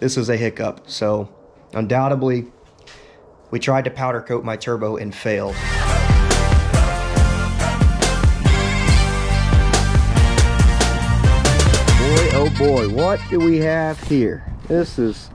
this was a hiccup. So undoubtedly, we tried to powder coat my turbo and failed. Boy, oh boy, what do we have here? This is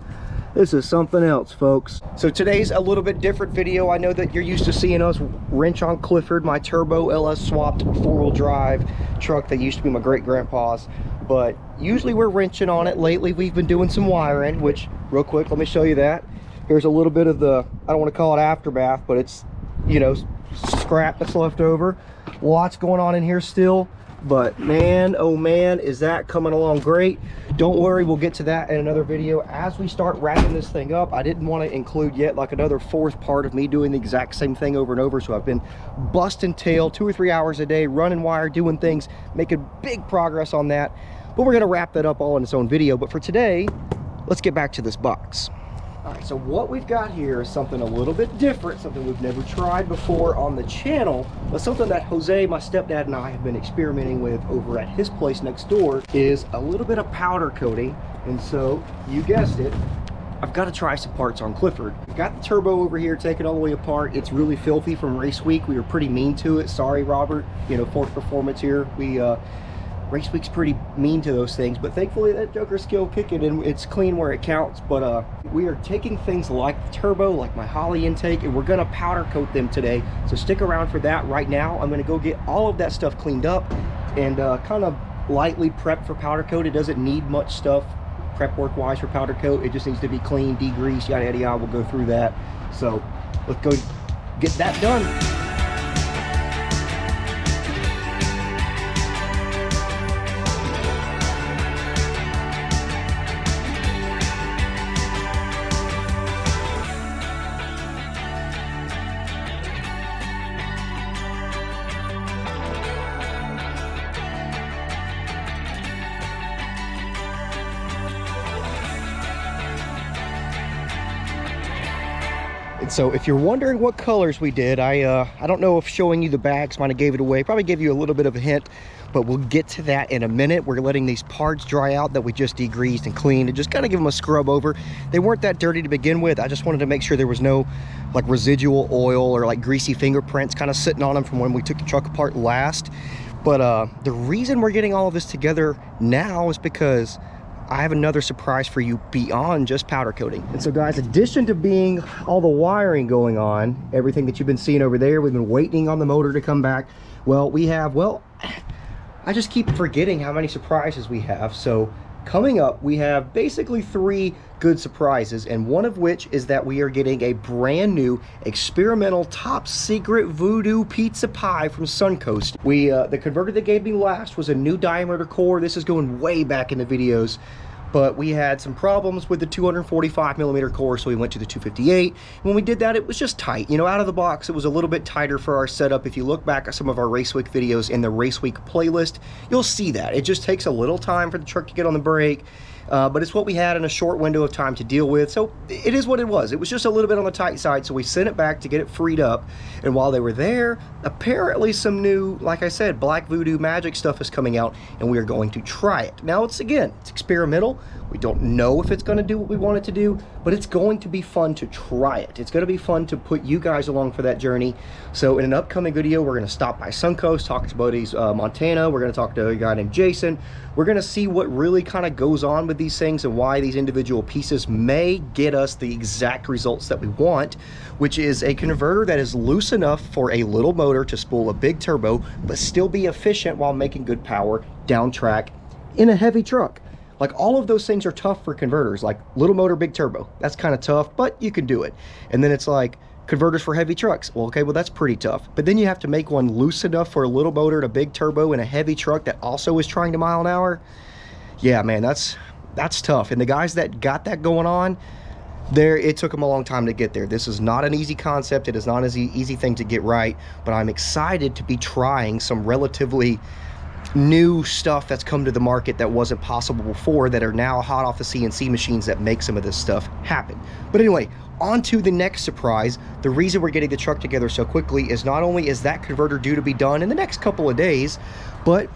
something else, folks. So today's a little bit different video. I know that you're used to seeing us wrench on Clifford, my turbo LS swapped four-wheel drive truck that used to be my great-grandpa's, but usually we're wrenching on it. Lately we've been doing some wiring, which, real quick, let me show you that. Here's a little bit of the, I don't want to call it aftermath, but it's, you know, scrap that's left over. Lots going on in here still, but man, oh man, is that coming along great. Don't worry, we'll get to that in another video as we start wrapping this thing up. I didn't want to include yet like another fourth part of me doing the exact same thing over and over, so I've been busting tail 2 or 3 hours a day, running wire, doing things, making big progress on that. But we're going to wrap that up all in its own video. But for today, let's get back to this box. All right, so what we've got here is something a little bit different, something we've never tried before on the channel, but something that Jose, my stepdad, and I have been experimenting with over at his place next door, is a little bit of powder coating. And so, you guessed it, I've got to try some parts on Clifford. We've got the turbo over here taken all the way apart. It's really filthy from race week. We were pretty mean to it. Sorry, Robert, you know, Fourth Performance here. Race week's pretty mean to those things, but thankfully that Joker skill kicking and it's clean where it counts. But we are taking things like the turbo, like my Holly intake, and we're gonna powder coat them today. So stick around for that. Right now, I'm gonna go get all of that stuff cleaned up and kind of lightly prep for powder coat. It doesn't need much stuff prep work wise for powder coat. It just needs to be clean, degreased, yada yada yada. We'll go through that. So let's go get that done. So if you're wondering what colors we did, I don't know if showing you the bags might have gave it away. Probably gave you a little bit of a hint, but we'll get to that in a minute. We're letting these parts dry out that we just degreased and cleaned and just kind of give them a scrub over. They weren't that dirty to begin with. I just wanted to make sure there was no like residual oil or like greasy fingerprints kind of sitting on them from when we took the truck apart last. But the reason we're getting all of this together now is because I have another surprise for you beyond just powder coating. And so guys, in addition to being all the wiring going on, everything that you've been seeing over there, we've been waiting on the motor to come back. Well, I just keep forgetting how many surprises we have. So coming up, we have basically 3 good surprises, and one of which is that we are getting a brand new experimental top secret voodoo pizza pie from Suncoast. The converter they gave me last was a new diameter core. This is going way back in the videos, but we had some problems with the 245mm core, so we went to the 258. When we did that, it was just tight. You know, out of the box, it was a little bit tighter for our setup. If you look back at some of our Race Week videos in the Race Week playlist, you'll see that. It just takes a little time for the truck to get on the brake. But it's what we had in a short window of time to deal with, so it is what it was. It was just a little bit on the tight side, so we sent it back to get it freed up. And while they were there, apparently some new, like I said, black voodoo magic stuff is coming out, and we are going to try it. Now, it's experimental. We don't know if it's going to do what we want it to do, but it's going to be fun to try it. It's going to be fun to put you guys along for that journey. So in an upcoming video, we're going to stop by Suncoast, talk to buddies Montana. We're going to talk to a guy named Jason. We're going to see what really kind of goes on with these things and why these individual pieces may get us the exact results that we want, which is a converter that is loose enough for a little motor to spool a big turbo, but still be efficient while making good power down track in a heavy truck. Like, all of those things are tough for converters, like little motor, big turbo. That's kind of tough, but you can do it. And then it's like converters for heavy trucks. Well, okay, well, that's pretty tough. But then you have to make one loose enough for a little motor and a big turbo in a heavy truck that also is trying to mile an hour. Yeah, man, that's tough. And the guys that got that going on, it took them a long time to get there. This is not an easy concept. It is not an easy thing to get right, but I'm excited to be trying some relatively new stuff that's come to the market that wasn't possible before, that are now hot off the CNC machines that make some of this stuff happen. But anyway, on to the next surprise. The reason we're getting the truck together so quickly is not only is that converter due to be done in the next couple of days, but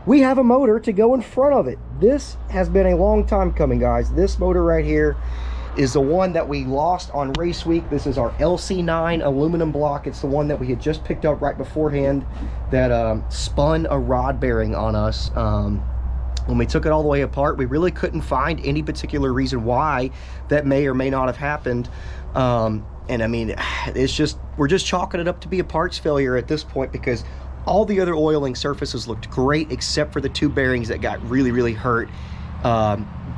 we have a motor to go in front of it. this has been a long time coming, guys. This motor right here is the one that we lost on race week. This is our LC9 aluminum block. It's the one that we had just picked up right beforehand that spun a rod bearing on us. When we took it all the way apart, we really couldn't find any particular reason why that may or may not have happened. And I mean, it's just, we're just chalking it up to be a parts failure at this point, because all the other oiling surfaces looked great except for the two bearings that got really, really hurt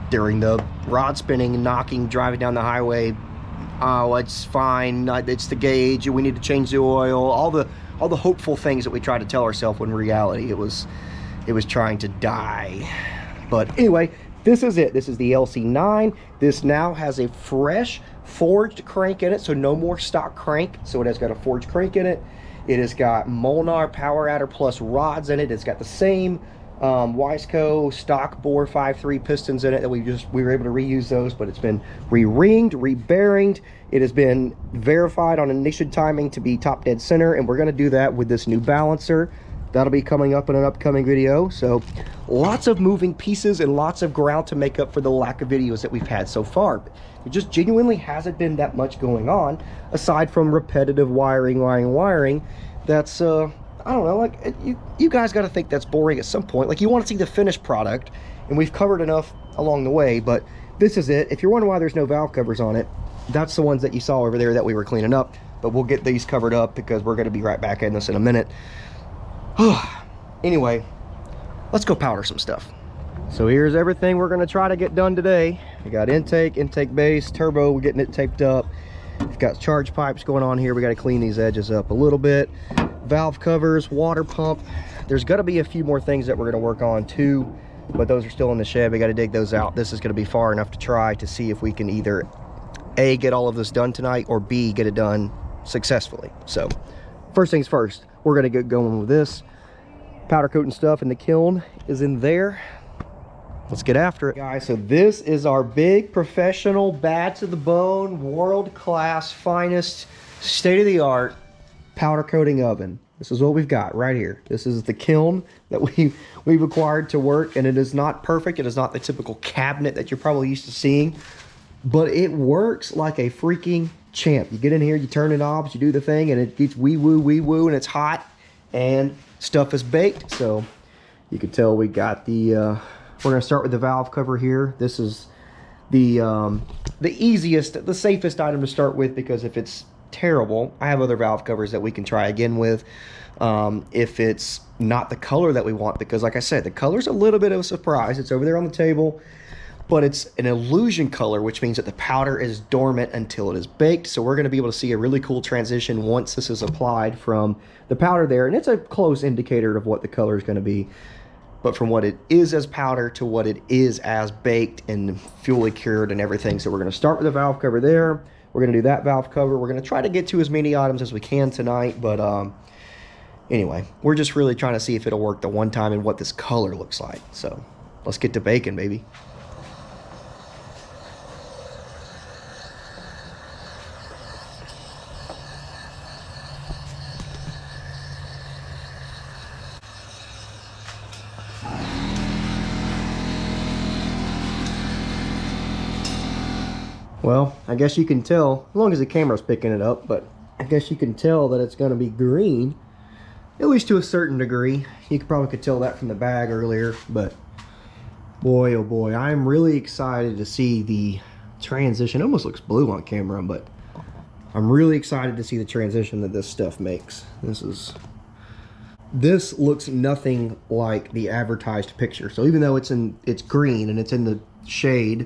during the rod spinning and knocking, driving down the highway. Oh, it's fine, it's the gauge, we need to change the oil, all the hopeful things that we try to tell ourselves, when in reality it was trying to die. But anyway, this is it. This is the LC9. This now has a fresh forged crank in it, so no more stock crank. So it has got a forged crank in it. It has got Molnar power adder plus rods in it. It's got the same Wiseco stock bore 5.3 pistons in it that we were able to reuse those, but it's been re-ringed, re-bearinged. It has been verified on ignition timing to be top dead center, and we're going to do that with this new balancer. That'll be coming up in an upcoming video. So lots of moving pieces and lots of ground to make up for the lack of videos that we've had so far. It just genuinely hasn't been that much going on, aside from repetitive wiring. That's I don't know, like, you guys got to think that's boring at some point. Like, you want to see the finished product, and we've covered enough along the way, but this is it. If you're wondering why there's no valve covers on it, that's the ones that you saw over there that we were cleaning up. But we'll get these covered up because we're going to be right back in this in a minute. Anyway, let's go powder some stuff. So here's everything we're going to try to get done today. We got intake base, turbo, we're getting it taped up. We've got charge pipes going on here. We got to clean these edges up a little bit. Valve covers, water pump. There's got to be a few more things that we're going to work on too, but those are still in the shed. We got to dig those out. This is going to be far enough to try to see if we can either A, get all of this done tonight, or B, get it done successfully. So first things first, we're going to get going with this. Powder coating stuff in the kiln is in there. Let's get after it, guys. So this is our big professional, bad to the bone, world-class, finest, state-of-the-art powder coating oven. This is what we've got right here. This is the kiln that we've acquired to work, and it is not perfect. It is not the typical cabinet that you're probably used to seeing, but it works like a freaking champ. You get in here, you turn the knobs, you do the thing, and it gets wee woo, and it's hot, and stuff is baked. So you can tell we got the we're going to start with the valve cover here. This is the easiest, the safest item to start with, because if it's terrible, I have other valve covers that we can try again with. If it's not the color that we want, because like I said, the color's a little bit of a surprise. It's over there on the table, but it's an illusion color, which means that the powder is dormant until it is baked. So we're going to be able to see a really cool transition once this is applied from the powder there, and it's a close indicator of what the color is going to be. But from what it is as powder to what it is as baked and fully cured and everything. So we're going to start with the valve cover there. We're going to do that valve cover. We're going to try to get to as many items as we can tonight. But anyway, we're just really trying to see if it'll work the one time and what this color looks like. So let's get to baking, baby. Well, I guess you can tell, as long as the camera's picking it up, but I guess you can tell that it's going to be green, at least to a certain degree. You could tell that from the bag earlier, but boy, oh boy, I'm really excited to see the transition. It almost looks blue on camera, but I'm really excited to see the transition that this stuff makes. This looks nothing like the advertised picture. So even though it's green and it's in the shade,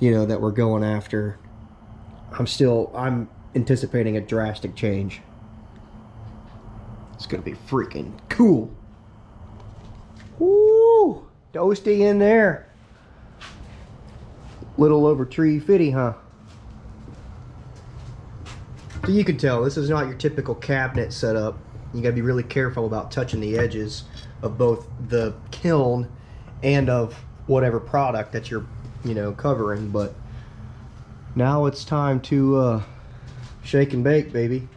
you know, that we're going after, I'm anticipating a drastic change. It's gonna be freaking cool. Woo! Toasty in there. Little over tree fitty, huh? So you can tell this is not your typical cabinet setup. You gotta be really careful about touching the edges of both the kiln and of whatever product that you're, you know, covering. But now it's time to shake and bake, baby.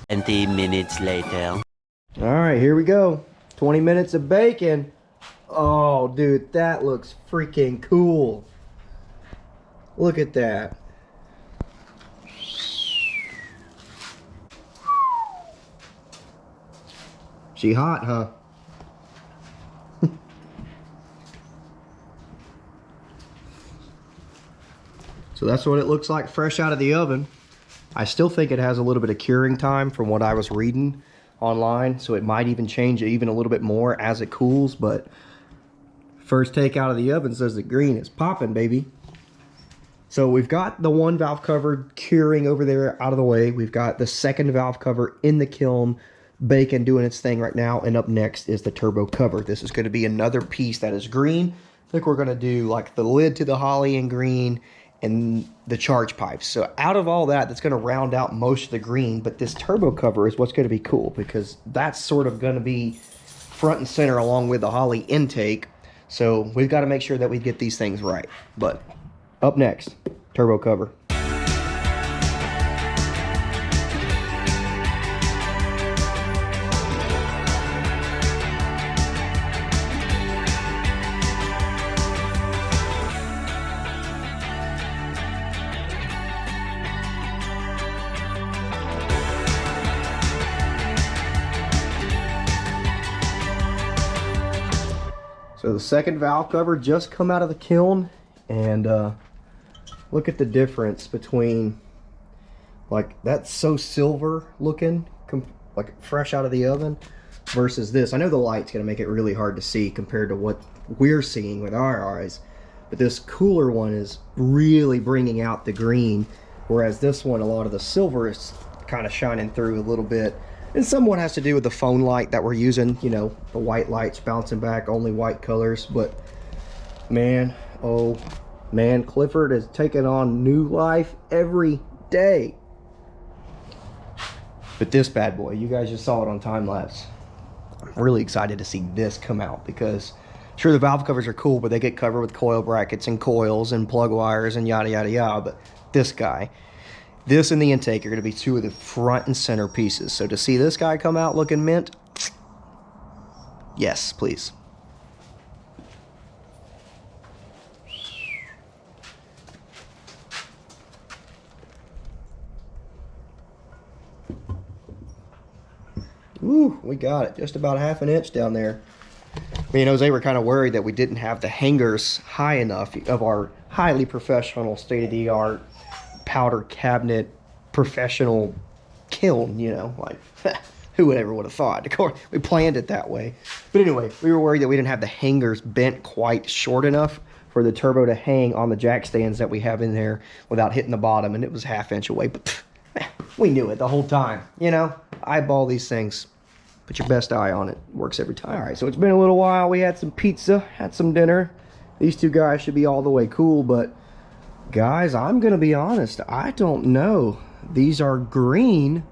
20 minutes later. All right, here we go. 20 minutes of baking. Oh, dude, that looks freaking cool. Look at that. She hot, huh? So that's what it looks like fresh out of the oven. I still think it has a little bit of curing time from what I was reading online, so it might even change it even a little bit more as it cools, but first take out of the oven says the green is popping, baby. So we've got the one valve cover curing over there out of the way. We've got the second valve cover in the kiln, bacon doing its thing right now, and up next is the turbo cover. This is going to be another piece that is green. I think we're going to do like the lid to the holly in green and the charge pipes. So out of all that, that's going to round out most of the green, but this turbo cover is what's going to be cool because that's sort of going to be front and center along with the holly intake. So we've got to make sure that we get these things right. But up next, turbo cover. So the second valve cover just come out of the kiln, and look at the difference between, like, that's so silver looking, like fresh out of the oven, versus this. I know the light's gonna make it really hard to see compared to what we're seeing with our eyes, but this cooler one is really bringing out the green, whereas this one, a lot of the silver is kind of shining through a little bit. And somewhat has to do with the phone light that we're using, you know, the white lights bouncing back, only white colors. But man, oh man, Clifford is taking on new life every day. But this bad boy, you guys just saw it on time lapse. I'm really excited to see this come out because sure, the valve covers are cool, but they get covered with coil brackets and coils and plug wires and yada yada yada. But this guy, this and the intake are going to be two of the front and center pieces. So to see this guy come out looking mint, yes, please. Ooh, we got it. Just about ½ an inch down there. Me and Jose were kind of worried that we didn't have the hangers high enough of our highly professional, state-of-the-art powder cabinet professional kiln, you know, like who would ever would have thought. Of course, we planned it that way. But anyway, we were worried that we didn't have the hangers bent quite short enough for the turbo to hang on the jack stands that we have in there without hitting the bottom, and it was ½ inch away. But we knew it the whole time, you know. Eyeball these things. Put your best eye on it. Works every time. All right, so it's been a little while. We had some pizza, had some dinner. These two guys should be all the way cool, but guys, I'm gonna be honest, I don't know. These are green,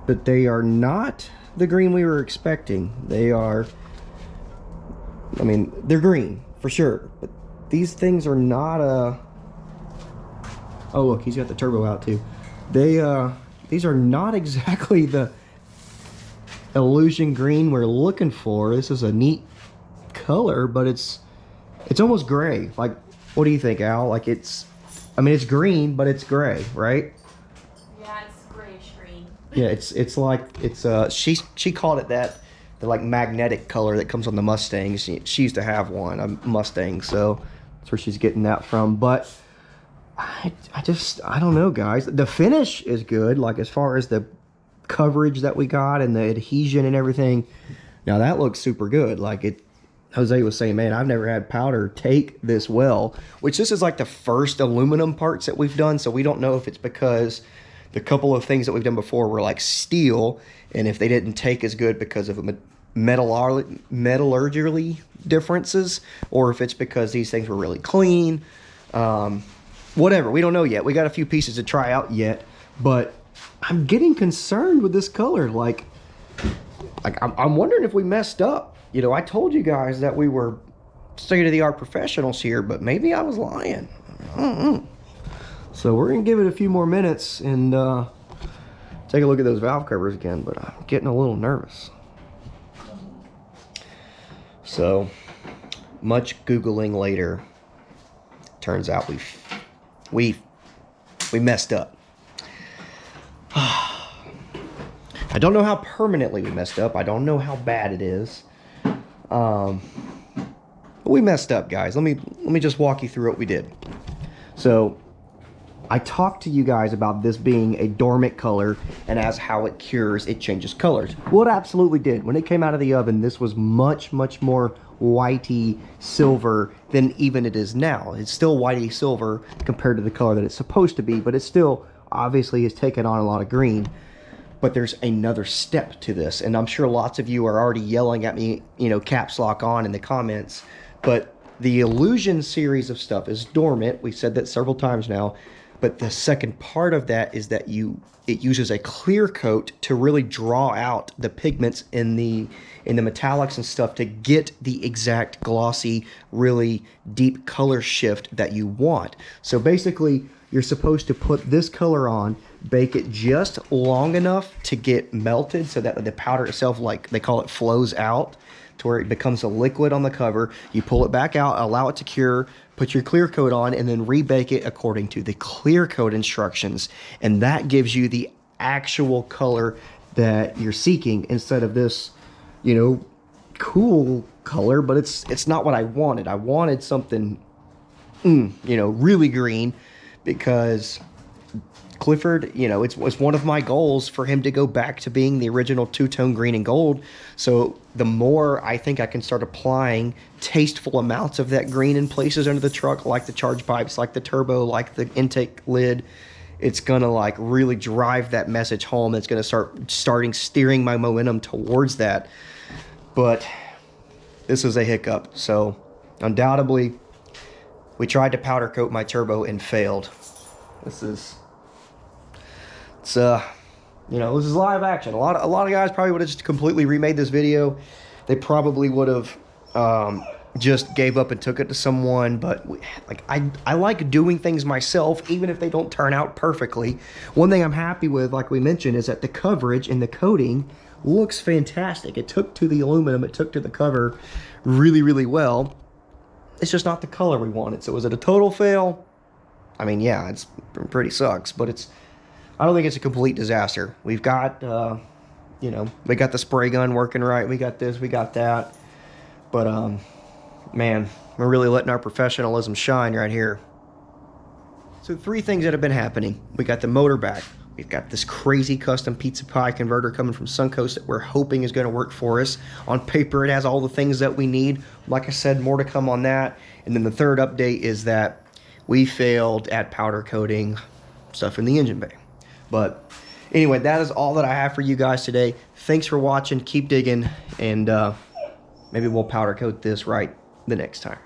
but they are not the green we were expecting. They are, I mean, they're green for sure, but these things are not oh look, he's got the turbo out too. These are not exactly the illusion green we're looking for. This is a neat color, but it's almost gray. Like, what do you think, Al? Like, I mean, it's green, but it's gray, right? Yeah, it's grayish green. Yeah, it's like, she called it that, the like magnetic color that comes on the Mustangs. She used to have one, a Mustang, so that's where she's getting that from. But I don't know, guys. The finish is good, like as far as the coverage that we got and the adhesion and everything. Now that looks super good. Like it, Jose was saying, man, I've never had powder take this well, which this is like the first aluminum parts that we've done. So we don't know if it's because the couple of things that we've done before were like steel, and if they didn't take as good because of metallurgically differences, or if it's because these things were really clean. Whatever, we don't know yet. We got a few pieces to try out yet, but I'm getting concerned with this color. Like I'm wondering if we messed up. You know, I told you guys that we were state-of-the-art professionals here, but maybe I was lying. I don't know. So we're gonna give it a few more minutes and take a look at those valve covers again, but I'm getting a little nervous. So much Googling later, turns out we messed up. I don't know how permanently we messed up. I don't know how bad it is. But we messed up, guys. Let me just walk you through what we did. So I talked to you guys about this being a dormant color, and as how it cures, it changes colors. Well, it absolutely did. When it came out of the oven, this was much, much more whitey silver than even it is now. It's still whitey silver compared to the color that it's supposed to be, but it still obviously has taken on a lot of green. But there's another step to this, and I'm sure lots of you are already yelling at me, you know, caps lock on in the comments, but the Illusion series of stuff is dormant. We've said that several times now. But the second part of that is that it uses a clear coat to really draw out the pigments in the metallics and stuff to get the exact glossy, really deep color shift that you want. So basically, you're supposed to put this color on, bake it just long enough to get melted so that the powder itself, like they call it, flows out to where it becomes a liquid on the cover. You pull it back out, allow it to cure, put your clear coat on, and then rebake it according to the clear coat instructions. And that gives you the actual color that you're seeking instead of this, you know, cool color, but it's not what I wanted. I wanted something, you know, really green, because Clifford, you know, it was one of my goals for him to go back to being the original two-tone green and gold. So the more I think I can start applying tasteful amounts of that green in places under the truck, like the charge pipes, like the turbo, like the intake lid, it's gonna like really drive that message home. It's gonna start steering my momentum towards that. But this is a hiccup. So undoubtedly, we tried to powder coat my turbo and failed. You know, this is live action. A lot of guys probably would have just completely remade this video. They probably would have just gave up and took it to someone. But I like doing things myself, even if they don't turn out perfectly. One thing I'm happy with, like we mentioned, is that the coverage and the coating looks fantastic. It took to the aluminum, it took to the cover really, really well. It's just not the color we wanted. So was it a total fail? I mean, yeah, it's pretty sucks, but I don't think it's a complete disaster. We've got, you know, we got the spray gun working right. We got this, we got that. But, man, we're really letting our professionalism shine right here. So 3 things that have been happening. We got the motor back. We've got this crazy custom pizza pie converter coming from Suncoast that we're hoping is going to work for us. On paper, it has all the things that we need. Like I said, more to come on that. And then the third update is that we failed at powder coating stuff in the engine bay. But anyway, that is all that I have for you guys today. Thanks for watching. Keep digging, and maybe we'll powder coat this right the next time.